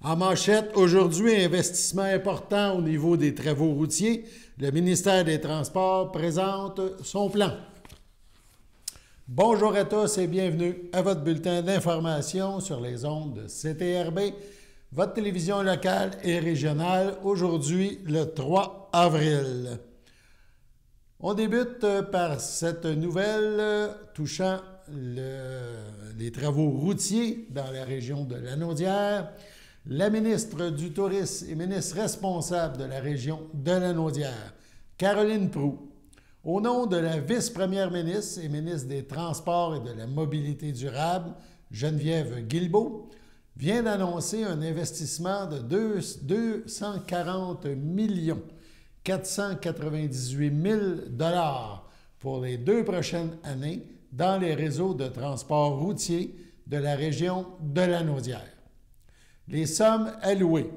En manchette, aujourd'hui, investissement important au niveau des travaux routiers. Le ministère des Transports présente son plan. Bonjour à tous et bienvenue à votre bulletin d'information sur les ondes de CTRB, votre télévision locale et régionale, aujourd'hui le 3 avril. On débute par cette nouvelle touchant les travaux routiers dans la région de Lanaudière. La ministre du Tourisme et ministre responsable de la région de Lanaudière, Caroline Proulx, au nom de la vice-première ministre et ministre des Transports et de la Mobilité durable, Geneviève Guilbeault, vient d'annoncer un investissement de 240 498 000 $ pour les 2 prochaines années dans les réseaux de transport routier de la région de Lanaudière. Les sommes allouées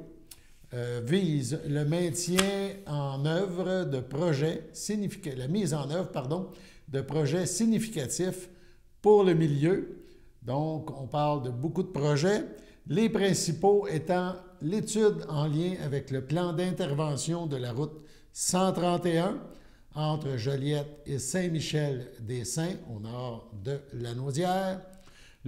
visent le maintien en œuvre de projets la mise en œuvre, de projets significatifs pour le milieu. Donc, on parle de beaucoup de projets, les principaux étant l'étude en lien avec le plan d'intervention de la route 131 entre Joliette et Saint-Michel-des-Saints, au nord de Lanaudière,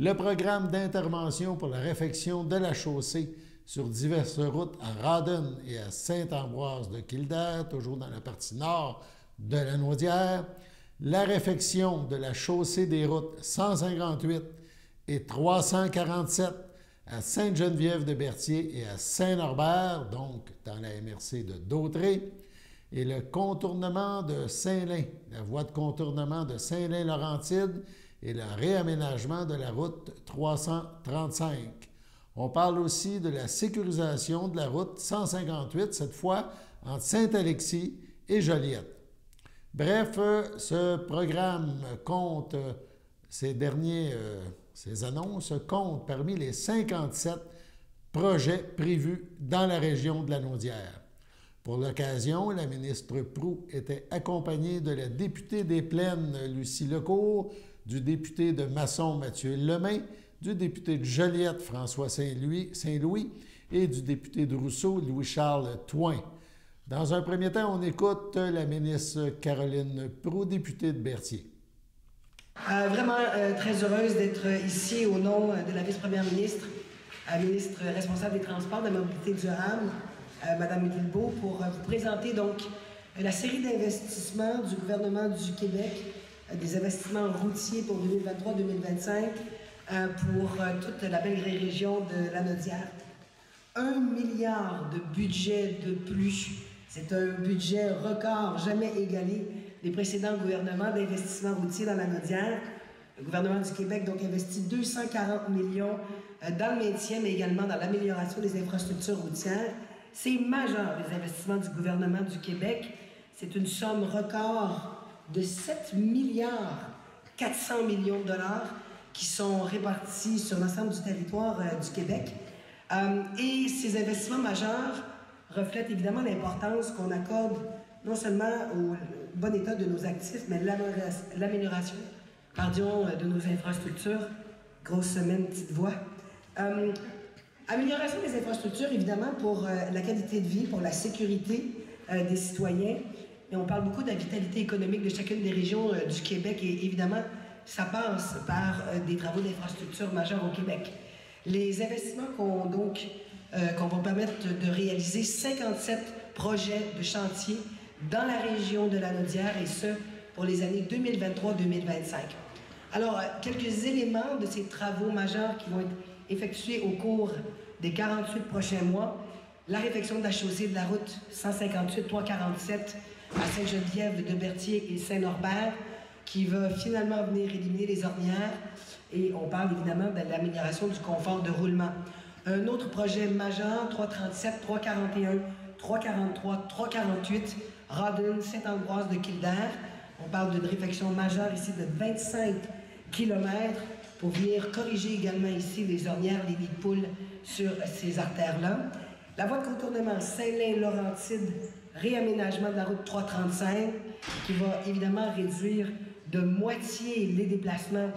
le programme d'intervention pour la réfection de la chaussée sur diverses routes à Rawdon et à Saint-Ambroise-de-Kildare, toujours dans la partie nord de Lanaudière, la réfection de la chaussée des routes 158 et 347 à Sainte-Geneviève-de-Berthier et à Saint-Norbert, donc dans la MRC de Dautré, et le contournement de Saint-Lin, la voie de contournement de Saint-Lin-Laurentide et le réaménagement de la route 335. On parle aussi de la sécurisation de la route 158, cette fois entre Saint-Alexis et Joliette. Bref, ce programme compte, ces annonces comptent parmi les 57 projets prévus dans la région de Lanaudière. Pour l'occasion, la ministre Proulx était accompagnée de la députée des Plaines, Lucie Lecourt, du député de Masson, Mathieu Lemay, du député de Joliette, François Saint-Louis, et du député de Rousseau, Louis-Charles Thouin. Dans un premier temps, on écoute la ministre Caroline Proulx, députée de Berthier. Vraiment très heureuse d'être ici au nom de la vice-première ministre, ministre responsable des Transports, de la Mobilité durable, Mme Guilbeault, pour vous présenter donc la série d'investissements du gouvernement du Québec, des investissements routiers pour 2023-2025 pour toute la belle région de Lanaudière. 1 milliard de budget de plus. C'est un budget record, jamais égalé des précédents gouvernements d'investissement routier dans Lanaudière. Le gouvernement du Québec donc investit 240 millions dans le maintien, mais également dans l'amélioration des infrastructures routières. C'est majeur, les investissements du gouvernement du Québec. C'est une somme record de 7 milliards 400 millions de $ qui sont répartis sur l'ensemble du territoire du Québec. Et ces investissements majeurs reflètent évidemment l'importance qu'on accorde non seulement au bon état de nos actifs, mais l'amélioration de nos infrastructures. Grosse semaine, petite voix. Amélioration des infrastructures, évidemment, pour la qualité de vie, pour la sécurité des citoyens. Et on parle beaucoup de la vitalité économique de chacune des régions du Québec et évidemment, ça passe par des travaux d'infrastructure majeurs au Québec. Les investissements qu'on va permettre de réaliser 57 projets de chantier dans la région de Lanaudière et ce, pour les années 2023-2025. Alors, quelques éléments de ces travaux majeurs qui vont être effectués au cours des 48 prochains mois. La réfection de la chaussée de la route 158-347 à Sainte-Geneviève-de-Berthier et Saint-Norbert, qui va finalement venir éliminer les ornières. Et on parle évidemment de l'amélioration du confort de roulement. Un autre projet majeur, 337, 341, 343, 348, Rawdon, Saint-Ambroise-de-Kildare. On parle d'une réfection majeure ici de 25 km pour venir corriger également ici les ornières, les nids de poules sur ces artères-là. La voie de contournement Saint-Lin-Laurentide, réaménagement de la route 335, qui va évidemment réduire de moitié les déplacements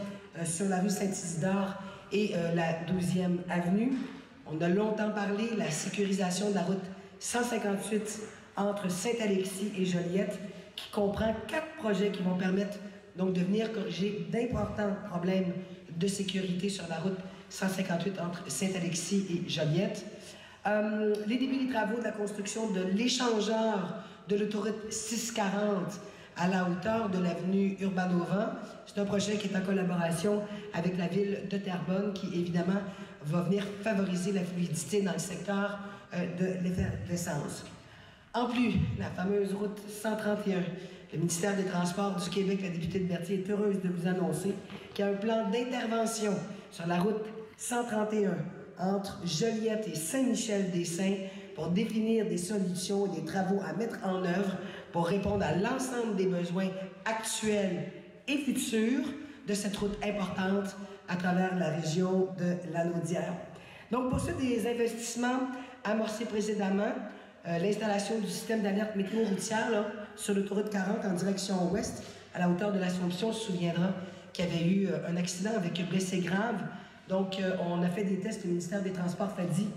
sur la rue Saint-Isidore et la 12e avenue. On a longtemps parlé de la sécurisation de la route 158 entre Saint-Alexis et Joliette, qui comprend 4 projets qui vont permettre donc de venir corriger d'importants problèmes de sécurité sur la route 158 entre Saint-Alexis et Joliette. Les débuts des travaux de la construction de l'échangeur de l'autoroute 640 à la hauteur de l'avenue Urbanova. C'est un projet qui est en collaboration avec la ville de Terrebonne qui, évidemment, va venir favoriser la fluidité dans le secteur de l'essence. En plus, la fameuse route 131, le ministère des Transports du Québec, la députée de Berthier, est heureuse de vous annoncer qu'il y a un plan d'intervention sur la route 131 entre Joliette et Saint-Michel-des-Saints pour définir des solutions et des travaux à mettre en œuvre pour répondre à l'ensemble des besoins actuels et futurs de cette route importante à travers la région de Lanaudière. Donc, pour ce des investissements amorcés précédemment, l'installation du système d'alerte météo routière là, sur l'autoroute 40 en direction ouest, à la hauteur de l'Assomption, on se souviendra qu'il y avait eu un accident avec blessés graves. Donc, on a fait des tests, le ministère des Transports fait dit,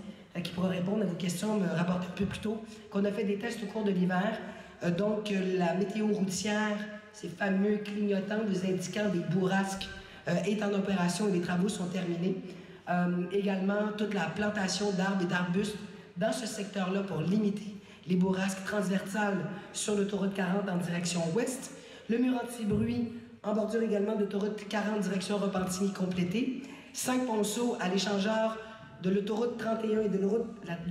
qui pourra répondre à vos questions, me rapporter un peu plus tôt, qu'on a fait des tests au cours de l'hiver. Donc, la météo routière, ces fameux clignotants vous indiquant des bourrasques, est en opération et les travaux sont terminés. Également, toute la plantation d'arbres et d'arbustes dans ce secteur-là pour limiter les bourrasques transversales sur l'autoroute 40 en direction ouest. Le mur anti-bruit en bordure également d'autoroute 40 direction Repentigny complété. 5 ponceaux à l'échangeur de l'autoroute 31 et de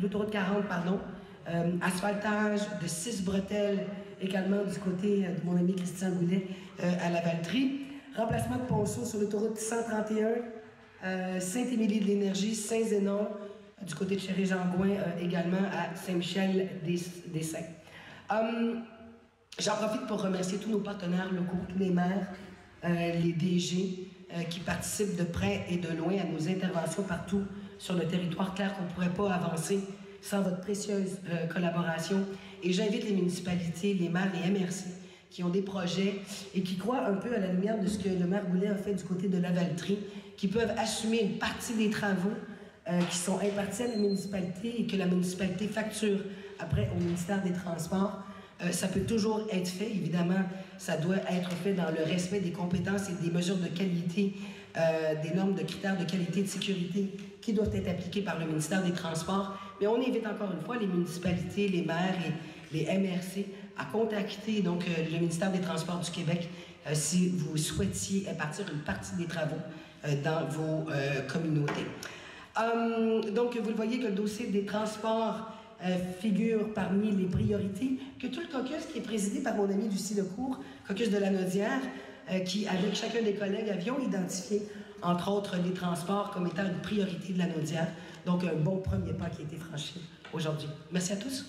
l'autoroute 40, pardon. Asphaltage de 6 bretelles également du côté de mon ami Christian Goulet à la Valtrie. Remplacement de ponceaux sur l'autoroute 131, Saint-Émilie de l'Énergie, Saint-Zénon, du côté de Chéry-Jangouin, également à Saint-Michel-des-Saints. J'en profite pour remercier tous nos partenaires locaux, tous les maires, les DG qui participent de près et de loin à nos interventions partout sur le territoire. Clair qu'on ne pourrait pas avancer sans votre précieuse collaboration. Et j'invite les municipalités, les maires, les MRC qui ont des projets et qui croient un peu à la lumière de ce que le maire Goulet a fait du côté de la Valtrie, qui peuvent assumer une partie des travaux qui sont impartis à la municipalité et que la municipalité facture après au ministère des Transports. Ça peut toujours être fait, évidemment, ça doit être fait dans le respect des compétences et des mesures de qualité, des normes de critères de qualité et de sécurité qui doivent être appliquées par le ministère des Transports. Mais on invite encore une fois les municipalités, les maires et les MRC à contacter donc, le ministère des Transports du Québec si vous souhaitiez impartir une partie des travaux dans vos communautés. Donc, vous le voyez que le dossier des transports figure parmi les priorités, que tout le caucus qui est présidé par mon ami Lucie Lecourt, caucus de Lanaudière, qui, avec chacun des collègues, avions identifié, entre autres, les transports comme étant une priorité de Lanaudière. Donc, un bon premier pas qui a été franchi aujourd'hui. Merci à tous.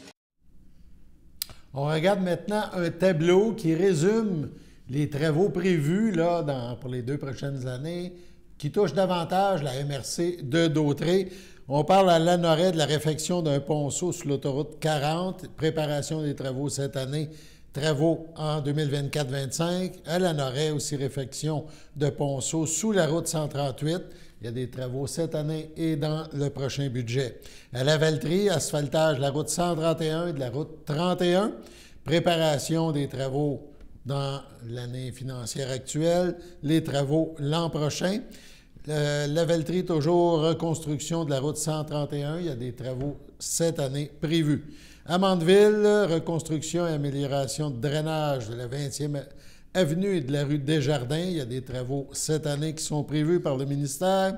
On regarde maintenant un tableau qui résume les travaux prévus là, pour les 2 prochaines années, qui touchent davantage la MRC de Dautré. On parle à Lanoret de la réfection d'un ponceau sur l'autoroute 40, préparation des travaux cette année, travaux en 2024-25. À Lanoret aussi, réfection de ponceau sous la route 138. Il y a des travaux cette année et dans le prochain budget. À la Valtrie, asphaltage de la route 131 et de la route 31. Préparation des travaux dans l'année financière actuelle. Les travaux l'an prochain. La Valtrie, toujours reconstruction de la route 131. Il y a des travaux cette année prévus. À Mandeville, reconstruction et amélioration de drainage de la 20e avenue et de la rue Desjardins. Il y a des travaux cette année qui sont prévus par le ministère.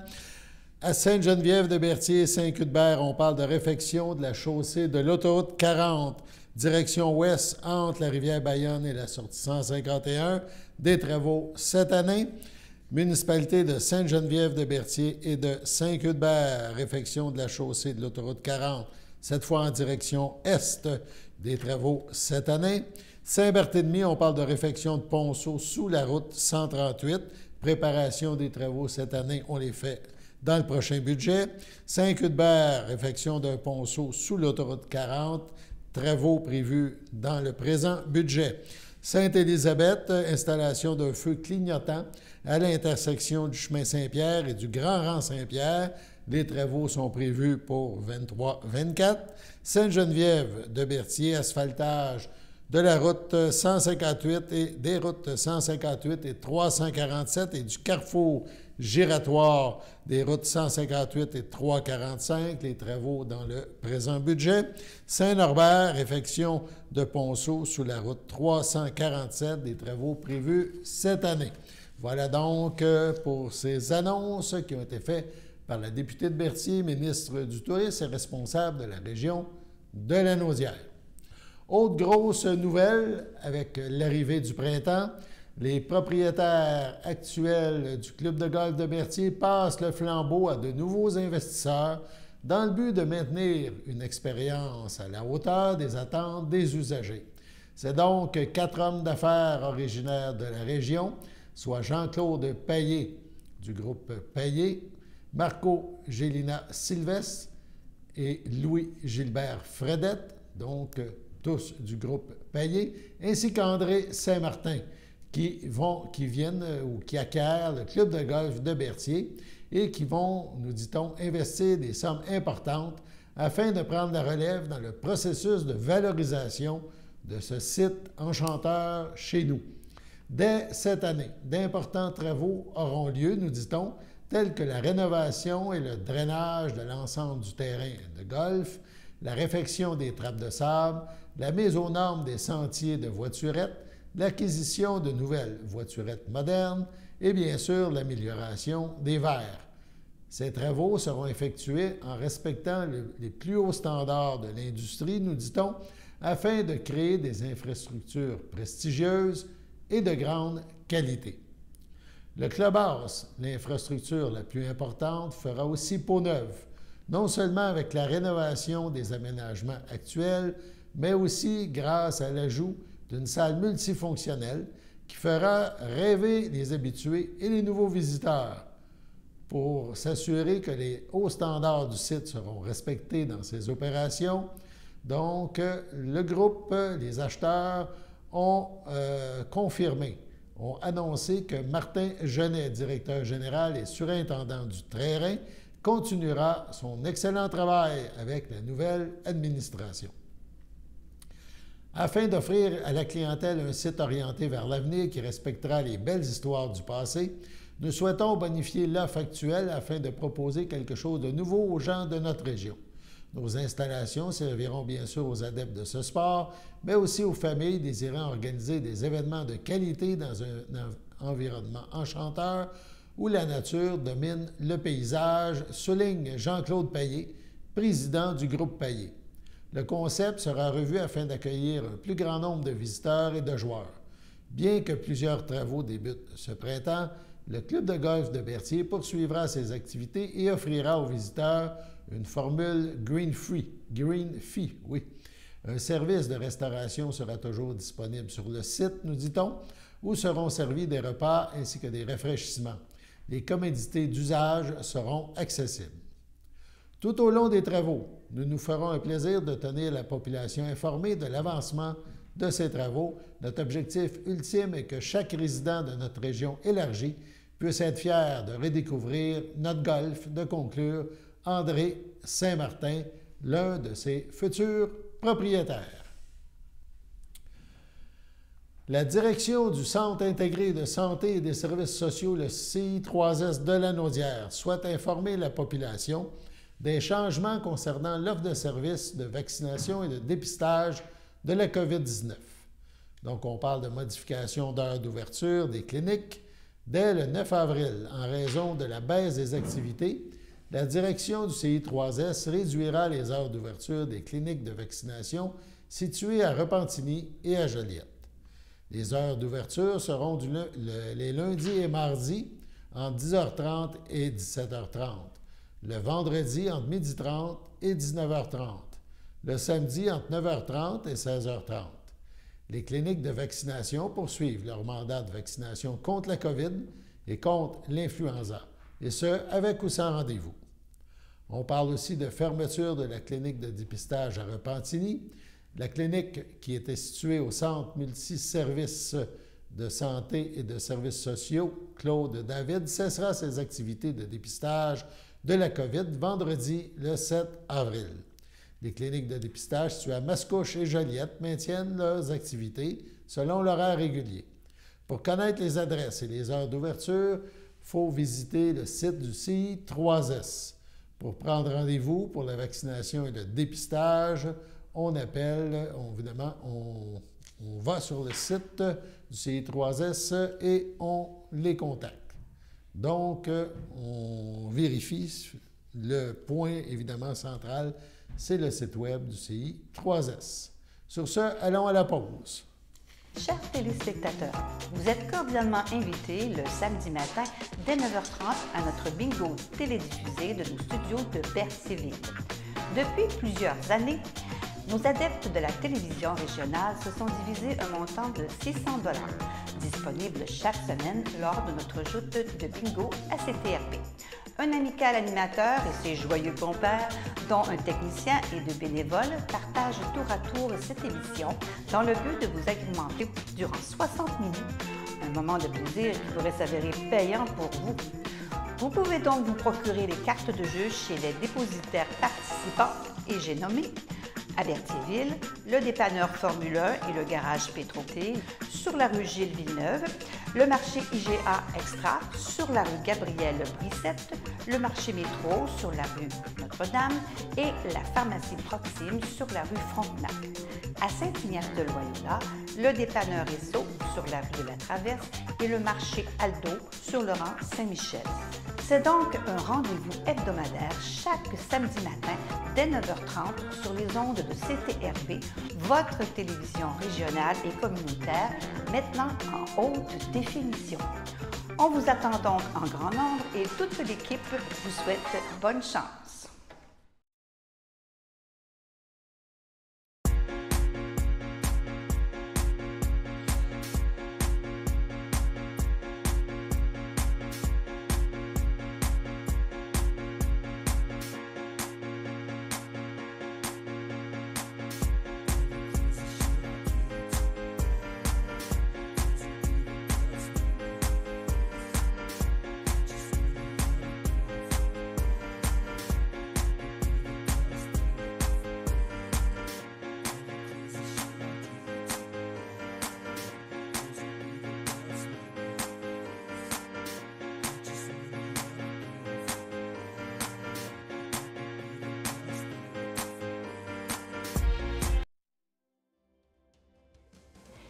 À Sainte-Geneviève-de-Berthier et Saint-Cuthbert, on parle de réfection de la chaussée de l'autoroute 40, direction ouest entre la rivière Bayonne et la sortie 151. Des travaux cette année. Municipalité de Sainte-Geneviève-de-Berthier et de Saint-Cuthbert, réfection de la chaussée de l'autoroute 40, cette fois en direction est. Des travaux cette année. Saint-Barthélemy, on parle de réfection de ponceau sous la route 138. Préparation des travaux cette année, on les fait dans le prochain budget. Saint-Cuthbert, réfection d'un ponceau sous l'autoroute 40. Travaux prévus dans le présent budget. Sainte-Élisabeth, installation d'un feu clignotant à l'intersection du chemin Saint-Pierre et du Grand Rang Saint-Pierre. Les travaux sont prévus pour 23-24. Sainte-Geneviève de Berthier, asphaltage de la route 158 et des routes 158 et 347 et du carrefour giratoire des routes 158 et 345, les travaux dans le présent budget. Saint-Norbert, réfection de ponceau sous la route 347, des travaux prévus cette année. Voilà donc pour ces annonces qui ont été faites par la députée de Berthier, ministre du Tourisme et responsable de la région de la Naudière. Autre grosse nouvelle avec l'arrivée du printemps, les propriétaires actuels du club de golf de Berthier passent le flambeau à de nouveaux investisseurs dans le but de maintenir une expérience à la hauteur des attentes des usagers. C'est donc 4 hommes d'affaires originaires de la région, soit Jean-Claude Payet du groupe Payet, Marco Gélina Sylvestre et Louis-Gilbert Fredette, donc tous du groupe Payet, ainsi qu'André Saint-Martin, qui viennent ou qui acquièrent le club de golf de Berthier et qui vont, nous dit-on, investir des sommes importantes afin de prendre la relève dans le processus de valorisation de ce site enchanteur chez nous. Dès cette année, d'importants travaux auront lieu, nous dit-on, tels que la rénovation et le drainage de l'ensemble du terrain de golf, la réfection des trappes de sable, la mise aux normes des sentiers de voiturettes, l'acquisition de nouvelles voiturettes modernes et bien sûr l'amélioration des verres. Ces travaux seront effectués en respectant les plus hauts standards de l'industrie, nous dit-on, afin de créer des infrastructures prestigieuses et de grande qualité. Le clubhouse, l'infrastructure la plus importante, fera aussi peau neuve, non seulement avec la rénovation des aménagements actuels, mais aussi grâce à l'ajout d'une salle multifonctionnelle qui fera rêver les habitués et les nouveaux visiteurs pour s'assurer que les hauts standards du site seront respectés dans ces opérations. Donc, le groupe, les acheteurs ont confirmé, ont annoncé que Martin Genet, directeur général et surintendant du terrain, continuera son excellent travail avec la nouvelle administration. Afin d'offrir à la clientèle un site orienté vers l'avenir qui respectera les belles histoires du passé, nous souhaitons bonifier l'offre actuelle afin de proposer quelque chose de nouveau aux gens de notre région. Nos installations serviront bien sûr aux adeptes de ce sport, mais aussi aux familles désirant organiser des événements de qualité dans un environnement enchanteur où la nature domine le paysage, souligne Jean-Claude Payet, président du groupe Payet. Le concept sera revu afin d'accueillir un plus grand nombre de visiteurs et de joueurs. Bien que plusieurs travaux débutent ce printemps, le club de golf de Berthier poursuivra ses activités et offrira aux visiteurs une formule Green Fee, oui. Un service de restauration sera toujours disponible sur le site, nous dit-on, où seront servis des repas ainsi que des rafraîchissements. Les commodités d'usage seront accessibles. Tout au long des travaux, nous nous ferons un plaisir de tenir la population informée de l'avancement de ces travaux. Notre objectif ultime est que chaque résident de notre région élargie puisse être fier de redécouvrir notre golf, de conclure André Saint-Martin, l'un de ses futurs propriétaires. La direction du Centre intégré de santé et des services sociaux, le CI3S de la Naudière, souhaite informer la population des changements concernant l'offre de services de vaccination et de dépistage de la COVID-19. Donc, on parle de modification d'heures d'ouverture des cliniques. Dès le 9 avril, en raison de la baisse des activités, la direction du CI3S réduira les heures d'ouverture des cliniques de vaccination situées à Repentigny et à Joliette. Les heures d'ouverture seront les lundis et mardis entre 10h30 et 17h30, le vendredi entre 12h30 et 19h30, le samedi entre 9h30 et 16h30. Les cliniques de vaccination poursuivent leur mandat de vaccination contre la COVID et contre l'influenza, et ce, avec ou sans rendez-vous. On parle aussi de fermeture de la clinique de dépistage à Repentigny. La clinique, qui était située au Centre multiservices de santé et de services sociaux Claude David, cessera ses activités de dépistage de la COVID vendredi le 7 avril. Les cliniques de dépistage situées à Mascouche et Joliette maintiennent leurs activités selon l'horaire régulier. Pour connaître les adresses et les heures d'ouverture, il faut visiter le site du CI 3S. Pour prendre rendez-vous pour la vaccination et le dépistage, on appelle, évidemment, on va sur le site du CI 3S et on les contacte. Donc, on vérifie. Le point, évidemment, central, c'est le site web du CI 3S. Sur ce, allons à la pause. Chers téléspectateurs, vous êtes cordialement invités le samedi matin dès 9h30 à notre bingo télédiffusé de nos studios de Berthierville. Depuis plusieurs années, nos adeptes de la télévision régionale se sont divisés un montant de 600 $, disponible chaque semaine lors de notre joute de bingo à CTRP. Un amical animateur et ses joyeux compères, dont un technicien et deux bénévoles, partagent tour à tour cette émission dans le but de vous agrémenter durant 60 minutes. Un moment de plaisir qui pourrait s'avérer payant pour vous. Vous pouvez donc vous procurer les cartes de jeu chez les dépositaires participants et j'ai nommé à Berthierville, le dépanneur Formule 1 et le garage Pétroté sur la rue Gilles Villeneuve, le marché IGA Extra sur la rue Gabrielle Brissette, le marché Métro sur la rue Notre-Dame et la pharmacie Proxime sur la rue Frontenac. À Saint-Ignace-de-Loyola, le dépanneur Esso sur la rue de la Traverse et le marché Aldo sur le rang Saint-Michel. C'est donc un rendez-vous hebdomadaire chaque samedi matin dès 9h30 sur les ondes de CTRP, votre télévision régionale et communautaire, maintenant en haute définition. On vous attend donc en grand nombre et toute l'équipe vous souhaite bonne chance.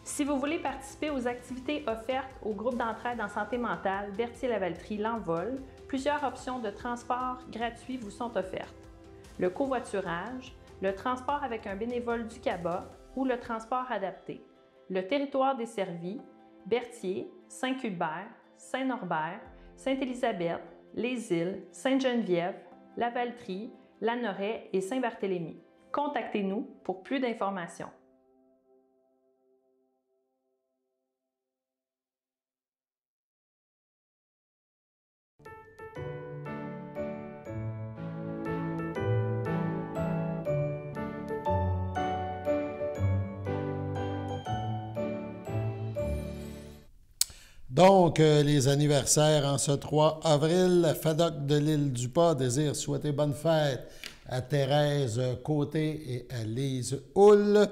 Si vous voulez participer aux activités offertes au groupe d'entraide en santé mentale Berthier-Lavaltrie L'Envol, plusieurs options de transport gratuits vous sont offertes. Le covoiturage, le transport avec un bénévole du CABA ou le transport adapté. Le territoire desservi, Berthier, Saint-Cuthbert, Saint-Norbert, Sainte-Élisabeth, Les Îles, Sainte-Geneviève, Lavaltrie, Lanoraie et Saint-Barthélemy. Contactez-nous pour plus d'informations. Donc, les anniversaires en ce 3 avril, la FADOC de l'Île-du-Pas désire souhaiter bonne fête à Thérèse Côté et à Lise Houle.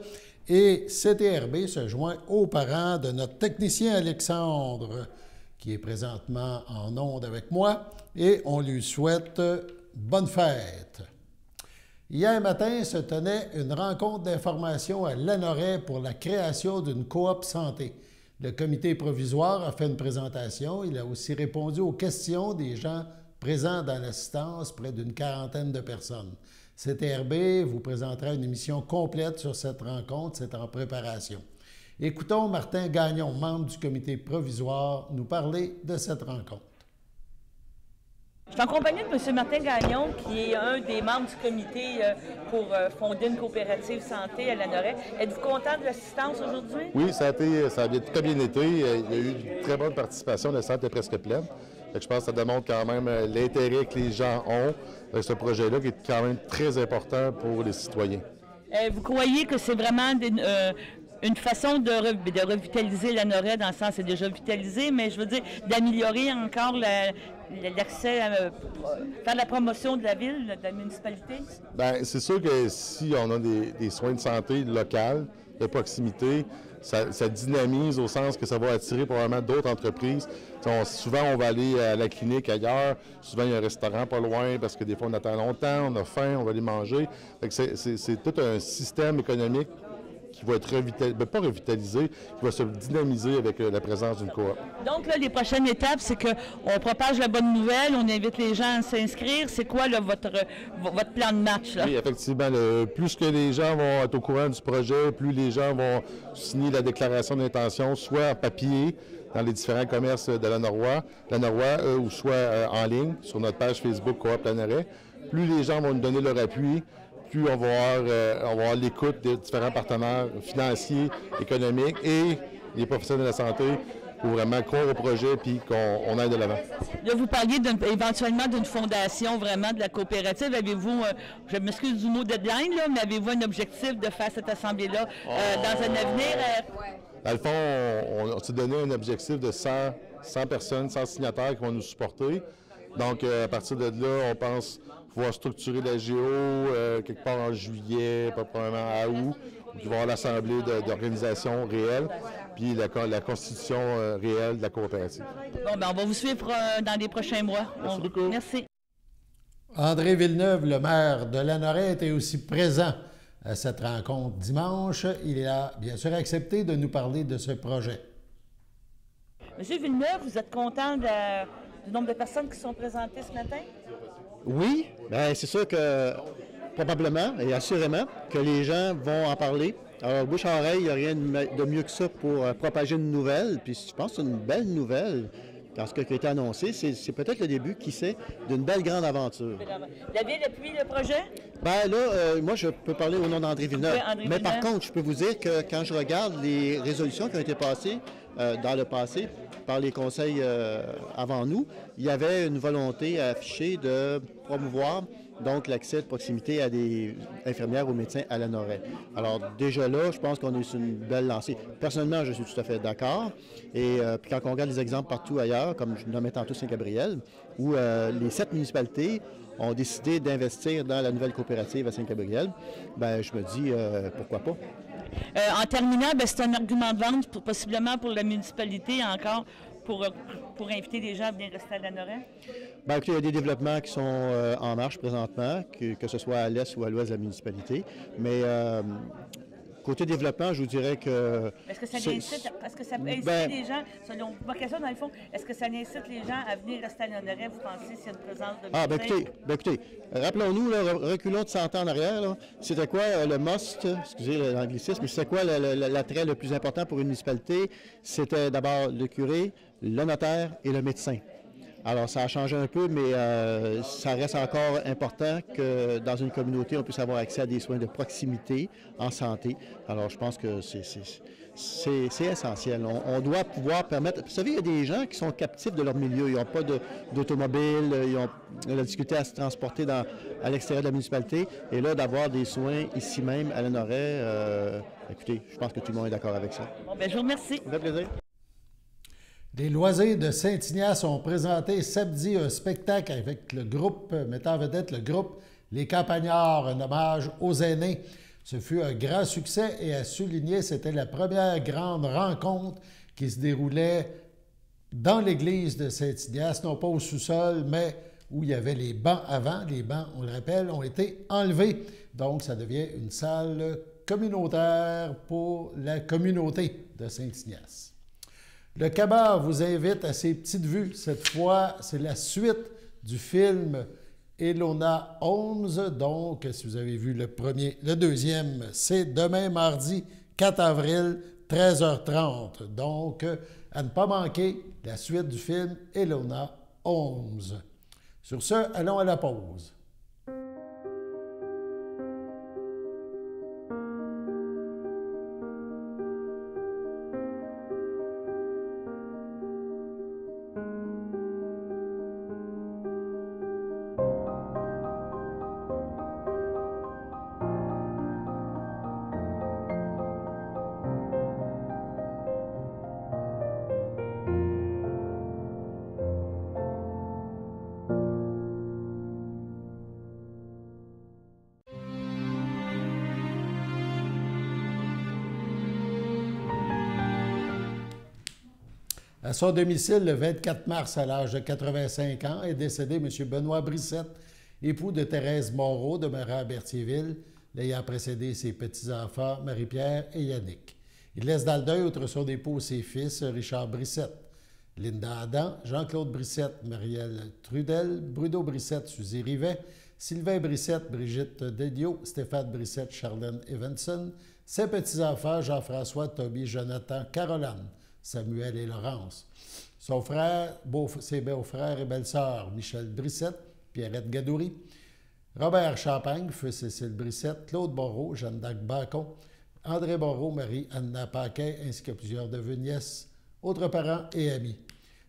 Et CTRB se joint aux parents de notre technicien Alexandre, qui est présentement en onde avec moi, et on lui souhaite bonne fête. Hier matin se tenait une rencontre d'information à Lanoraie pour la création d'une coop santé. Le comité provisoire a fait une présentation. Il a aussi répondu aux questions des gens présents dans l'assistance, près d'une quarantaine de personnes. CTRB vous présentera une émission complète sur cette rencontre. C'est en préparation. Écoutons Martin Gagnon, membre du comité provisoire, nous parler de cette rencontre. Je suis en compagnie de M. Martin Gagnon, qui est un des membres du comité pour fonder une coopérative santé à Lanoraie. Êtes-vous content de l'assistance aujourd'hui? Oui, ça a très bien été. Il y a eu une très bonne participation. Le centre est presque plein. Je pense que ça démontre quand même l'intérêt que les gens ont de ce projet-là, qui est quand même très important pour les citoyens. Vous croyez que c'est vraiment une façon de revitaliser la Lanoraie, dans le sens c'est déjà vitalisé, mais je veux dire d'améliorer encore l'accès à faire la promotion de la ville, de la municipalité? Bien, c'est sûr que si on a des soins de santé locaux, de proximité, ça dynamise au sens que ça va attirer probablement d'autres entreprises. Souvent, on va aller à la clinique ailleurs. Souvent, il y a un restaurant pas loin parce que des fois, on attend longtemps, on a faim, on va aller manger. C'est tout un système économique qui va être pas revitalisé, qui va se dynamiser avec la présence d'une coop. Donc, là, les prochaines étapes, c'est qu'on propage la bonne nouvelle, on invite les gens à s'inscrire. C'est quoi là, votre plan de match? Là? Oui, effectivement. Plus que les gens vont être au courant du projet, plus les gens vont signer la déclaration d'intention, soit en papier, dans les différents commerces de la Norois, ou soit en ligne, sur notre page Facebook Coop Lanoraie. Plus les gens vont nous donner leur appui, plus on va avoir l'écoute des différents partenaires financiers, économiques et les professionnels de la santé pour vraiment croire au projet puis qu'on aille de l'avant. Là, vous parliez éventuellement d'une fondation vraiment de la coopérative. Avez-vous, je m'excuse du mot deadline, là, mais avez-vous un objectif de faire cette assemblée-là dans un avenir? Dans le fond, on s'est donné un objectif de 100 personnes, 100 signataires qui vont nous supporter. Donc, à partir de là, on pense pouvoir structurer la GO quelque part en juillet, probablement à août, où il va y avoir l'assemblée d'organisations réelles, puis la constitution réelle de la coopérative. Bon, ben on va vous suivre dans les prochains mois. Merci beaucoup. Merci. André Villeneuve, le maire de Lanoraie, était aussi présent à cette rencontre dimanche. Il a bien sûr accepté de nous parler de ce projet. Monsieur Villeneuve, vous êtes content du nombre de personnes qui sont présentées ce matin? Oui, bien, c'est sûr que probablement et assurément que les gens vont en parler. Alors, bouche à oreille, il n'y a rien de mieux que ça pour propager une nouvelle. Puis je pense que c'est une belle nouvelle. Dans ce qui a été annoncé, c'est peut-être le début, qui sait, d'une belle grande aventure. La Ville appuie le projet? Bien là, moi, je peux parler au nom d'André Villeneuve. Oui, Mais par contre, je peux vous dire que quand je regarde les résolutions qui ont été passées dans le passé par les conseils avant nous, il y avait une volonté affichée de promouvoir donc l'accès de proximité à des infirmières ou médecins à Lanoraie. Alors déjà là, je pense qu'on est sur une belle lancée. Personnellement, je suis tout à fait d'accord. Et puis quand on regarde les exemples partout ailleurs, comme je nommais tantôt Saint-Gabriel, où les 7 municipalités ont décidé d'investir dans la nouvelle coopérative à Saint-Gabriel, ben je me dis pourquoi pas. En terminant, c'est un argument de vente possiblement pour la municipalité encore pour inviter les gens à venir rester à Lanoraie? Bien, écoutez, il y a des développements qui sont en marche présentement, que ce soit à l'est ou à l'ouest de la municipalité. Mais côté développement, je vous dirais que... Est-ce que ça incite, les gens, selon ma question dans le fond, est-ce que ça incite les gens à venir rester à Lanoraie, vous pensez, s'il y a une présence de... Ah, bien écoutez, rappelons-nous, là, reculons de 100 ans en arrière, là, c'était quoi le must, excusez l'anglicisme, mais c'était quoi l'attrait le plus important pour une municipalité? C'était d'abord le curé, le notaire et le médecin. Alors, ça a changé un peu, mais ça reste encore important que dans une communauté, on puisse avoir accès à des soins de proximité en santé. Alors, je pense que c'est essentiel. On doit pouvoir permettre... Vous savez, il y a des gens qui sont captifs de leur milieu. Ils n'ont pas d'automobile, ils ont la difficulté à se transporter à l'extérieur de la municipalité. Et là, d'avoir des soins ici même, à Lanoraie, écoutez, je pense que tout le monde est d'accord avec ça. Bon, bien, je vous remercie. Ça fait plaisir. Les Loisirs de Saint-Ignace ont présenté samedi un spectacle avec le groupe, mettant en vedette le groupe Les Campagnards, un hommage aux aînés. Ce fut un grand succès et à souligner, c'était la première grande rencontre qui se déroulait dans l'église de Saint-Ignace, non pas au sous-sol, mais où il y avait les bancs avant. Les bancs, on le rappelle, ont été enlevés. Donc, ça devient une salle communautaire pour la communauté de Saint-Ignace. Le Cabas vous invite à ses petites vues. Cette fois, c'est la suite du film Elona Holmes. Donc, si vous avez vu le premier, le deuxième, c'est demain, mardi 4 avril, 13h30. Donc, à ne pas manquer la suite du film Elona Holmes. Sur ce, allons à la pause. À son domicile, le 24 mars, à l'âge de 85 ans, est décédé M. Benoît Brissette, époux de Thérèse Moreau, demeurant à Berthierville, l'ayant précédé ses petits-enfants Marie-Pierre et Yannick. Il laisse dans le deuil autour de son époux ses fils Richard Brissette, Linda Adam, Jean-Claude Brissette, Marielle Trudel, Bruno Brissette, Suzy Rivet, Sylvain Brissette, Brigitte Dédiot, Stéphane Brissette, Charlène Evanson, ses petits-enfants Jean-François, Toby, Jonathan, Caroline, Samuel et Laurence. Son frère, ses beaux-frères et belles-sœurs, Michel Brissette, Pierrette Gadoury, Robert Champagne, feu Cécile Brissette, Claude Borreau, Jeanne d'Arc Bacon, André Borreau, Marie-Anna Paquet, ainsi que plusieurs de vos nièces, autres parents et amis.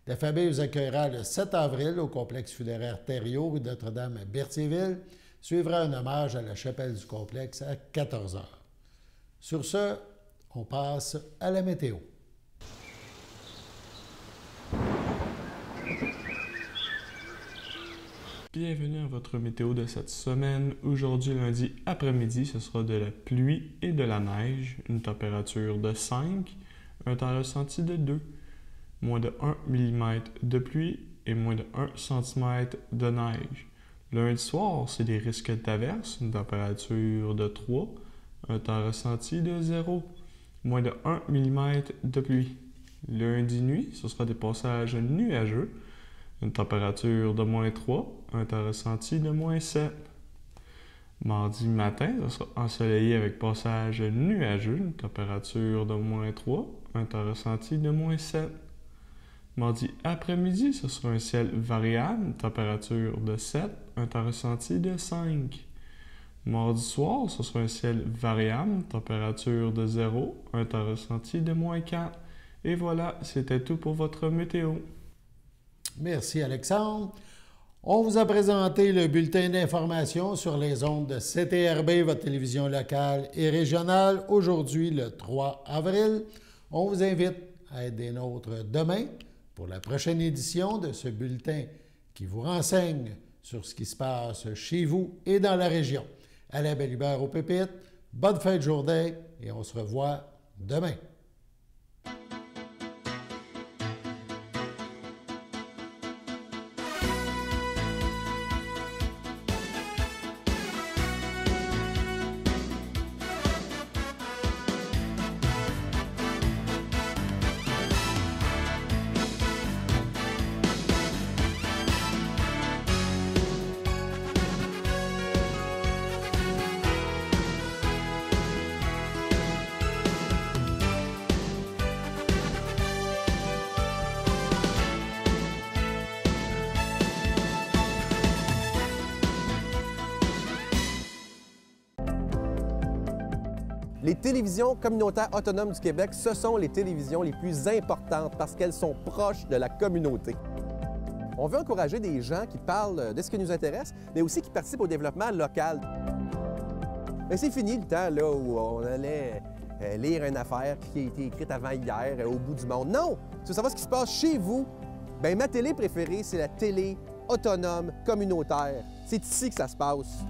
La famille vous accueillera le 7 avril au complexe funéraire Thériault, rue Notre-Dame à Berthierville. Suivra un hommage à la chapelle du complexe à 14 h. Sur ce, on passe à la météo. Bienvenue à votre météo de cette semaine. Aujourd'hui, lundi après-midi, ce sera de la pluie et de la neige. Une température de 5, un temps ressenti de 2, moins de 1 mm de pluie et moins de 1 cm de neige. Lundi soir, c'est des risques d'averses, une température de 3, un temps ressenti de 0, moins de 1 mm de pluie. Lundi nuit, ce sera des passages nuageux, une température de moins 3, un temps ressenti de moins 7. Mardi matin, ce sera ensoleillé avec passage nuageux, une température de moins 3, un temps ressenti de moins 7. Mardi après-midi, ce sera un ciel variable, une température de 7, un temps ressenti de 5. Mardi soir, ce sera un ciel variable, une température de 0, un temps ressenti de moins 4. Et voilà, c'était tout pour votre météo. Merci Alexandre. On vous a présenté le bulletin d'information sur les ondes de CTRB, votre télévision locale et régionale, aujourd'hui le 3 avril. On vous invite à être des nôtres demain pour la prochaine édition de ce bulletin qui vous renseigne sur ce qui se passe chez vous et dans la région. Alain Bellubert au Pépites, bonne fin de journée et on se revoit demain. Les télévisions communautaires autonomes du Québec, ce sont les télévisions les plus importantes parce qu'elles sont proches de la communauté. On veut encourager des gens qui parlent de ce qui nous intéresse, mais aussi qui participent au développement local. Mais c'est fini le temps là, où on allait lire une affaire qui a été écrite avant hier au bout du monde. Non! Tu veux savoir ce qui se passe chez vous? Bien, ma télé préférée, c'est la télé autonome communautaire. C'est ici que ça se passe.